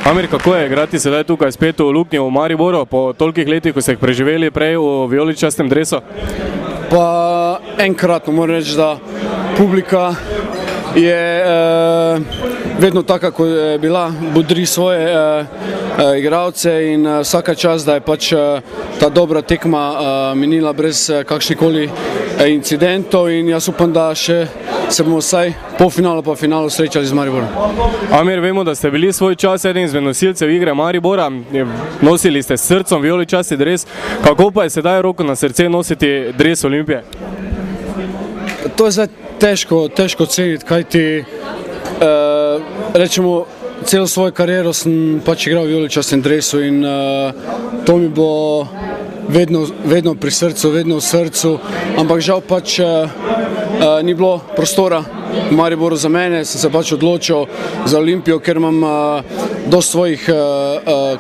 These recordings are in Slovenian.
Amir, kako je igrati sedaj tukaj spet v Luknji v Mariboru, po tolikih letih, ko ste jih preživeli prej v vijoličastem dresu? Pa enkratno moram reči, da publika je vedno taka, kot je bila, bodri svoje igralce in vsaka čas, da je pač ta dobra tekma minila brez kakšnikoli incidentov in jaz upam, da še se bomo vsaj polfinalu pa finalu srečali z Mariborom. Amir, vemo, da ste bili svoj čas eden izmed nosilcev igre Maribora, nosili ste s srcem vijoličasti dres, kako pa je sedaj roko na srce nositi dres Olimpije? To je zdaj težko oceniti, kajti rečemo, celo svojo kariero sem pač igral v vijoličastem dresu in to mi bo vedno pri srcu, vedno v srcu, ampak žal pač ni bilo prostora v Mariboru za mene, sem se pač odločil za Olimpijo, ker imam dosti svojih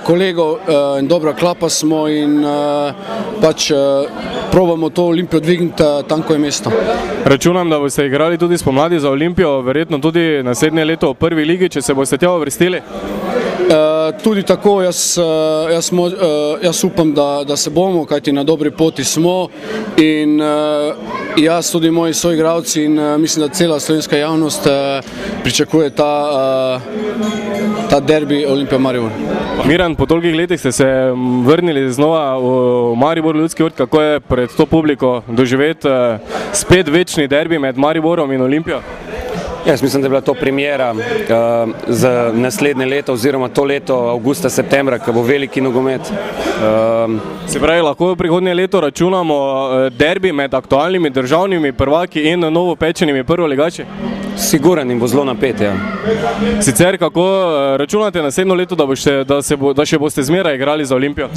kolegov in dobra klapa smo in pač probamo to Olimpijo dvigniti tam, ko je mesto. Računam, da boste igrali tudi spomladi za Olimpijo, verjetno tudi naslednje leto v prvi ligi, če se boste tja uvrstili? Tudi tako, jaz upam, da se bomo, kajti na dobri poti smo in jaz tudi moji soigralci in mislim, da cela slovenska javnost pričakuje ta derbi Olimpija Maribor. Miran, po tolikih letih ste se vrnili znova v Maribor Ljudski vrt, kako je pred to publiko doživeti spet večni derbi med Mariborom in Olimpijo? Jaz mislim, da je bila to premiera za naslednje leto oziroma to leto avgusta, septembra, ko bo veliki nogomet. Se pravi, lahko v prihodnje leto računamo derbi med aktualnimi državnimi prvaki in novopečenimi prvoligači? Siguran in bo zelo napet, ja. Sicer, kako računate naslednjo leto, da še boste zmeraj igrali za Olimpijo?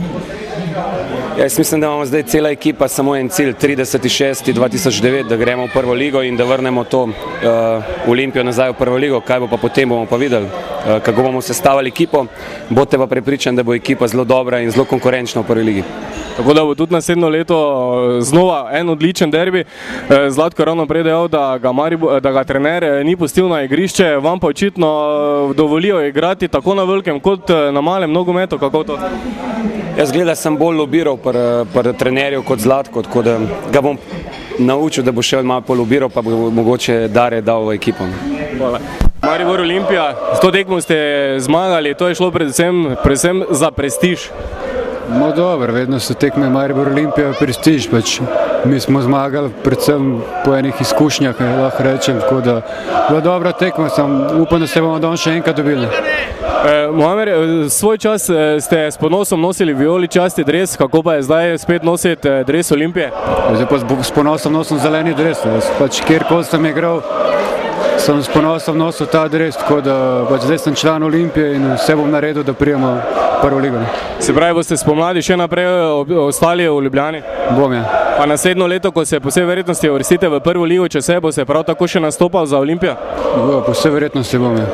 Jaz mislim, da imamo zdaj cela ekipa samo en cilj, 30.6.2009, da gremo v prvo ligo in da vrnemo to Olimpijo nazaj v prvo ligo. Kaj bo pa potem, bomo pa videli, kako bomo sestavili ekipo. Boste pa prepričani, da bo ekipa zelo dobra in zelo konkurenčna v prvi ligi. Tako da bo tudi naslednjo leto znova en odličen derbi. Zlatko ravno prej dejal, da ga trener ni pustil na igrišče, vam pa očitno dovolijo igrati tako na velikem kot na malem nogometu, kako to? Jaz gledam, sem bolj lobiral pri trenerju kot Zlatko, tako da ga bom naučil, da bo še malo polobiral, pa bo mogoče Dare dal v ekipo. Hvala. Maribor Olimpija, s to tekmo ste zmagali, to je šlo predvsem za prestiž. No dobro, vedno so tekme Maribor Olimpija prestiž, pač mi smo zmagali predvsem po enih izkušnjah, lahko rečem, tako da bila dobra tekma, upam, da se bomo danes še enkrat dobili. Mohamed, svoj čas ste s ponosom nosili vijoličasti dres, kako pa je zdaj spet nositi dres Olimpije? Zdaj pa s ponosom nosim zeleni dres, pač kjerkoli sem igral, sem s ponosom nosil ta dres, tako da pač zdaj sem član Olimpije in vse bom naredil, da prijemo prvo ligo. Se pravi, boste spomladi še naprej ostali v Ljubljani? Bom, ja. Pa naslednjo leto, ko se po vsej verjetnosti uvrstite v prvo ligo, če se boste prav tako še nastopal za Olimpijo? Po vsej verjetnosti bom, ja.